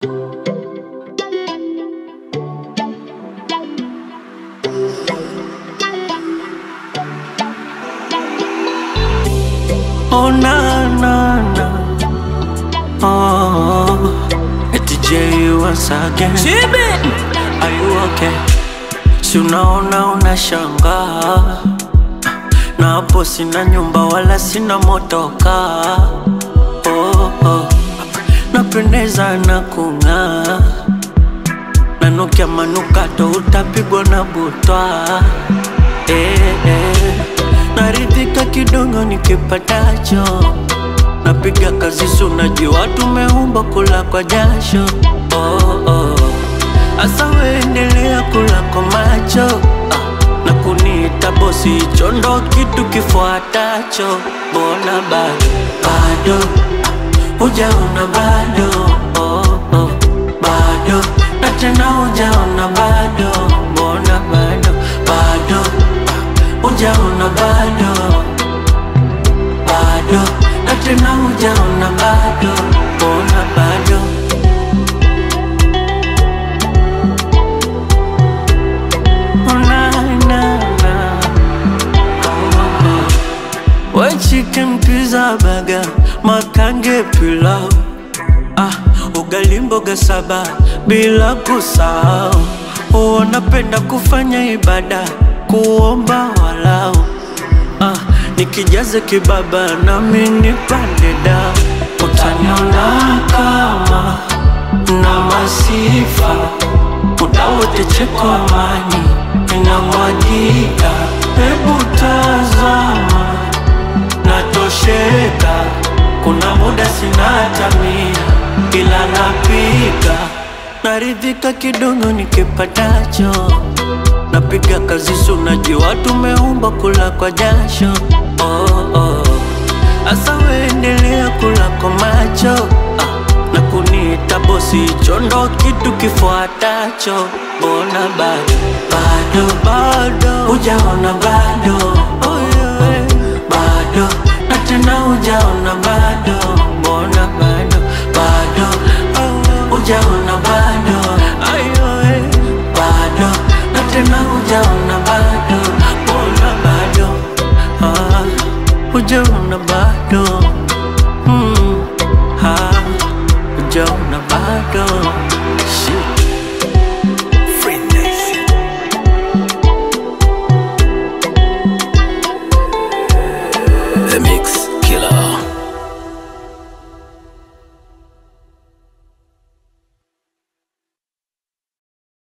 Oh na na na, oh, it's J once again. Are you okay? Si unaona unashangaa, na hapo sina nyumba wala sina motoka. Oh oh, napendeza na kung'aa, nanukia manukato utapigwa na butwa. Naridhika kidogo nikipatacho, napiga kazi sunajua tumeumba kula kwa jasho. Oh oh, asa weendelea kula kwa macho, na kuniita bosi chondo kitu kifuatacho. Mbona bado hujaona bado, oh oh, bado na tena hujaona bado. Mbona bado hujaona bado, bado na tena hujaona bado. Mbona bado? Oh na na na, white chicken, pizza, burger, makange, pilau, ugali mboga saba bila kusahau. Wanapenda kufanya ibada, kuomba walau, nikijaze kibaba nami nipande dao. Utaniona kama na masifa, muda wote cheko amani inamwagika. Hebu tazama natosheka, kuna muda sina hata mia ila napika. Naridhika kidogo nikipatacho, napiga kazi sunajua tumeumba kula kwa jasho. Oh oh, asa weendelea kula kwa macho, na kuniita bosi chondo kitu kifuatacho. Mbona bado hujaona bado, oh yeah, bado na tena hujaona bado. Mbona bado hujaona bado, ayo bado na tena hujaona bado. Mbona bado hujaona bado, hujaona bado.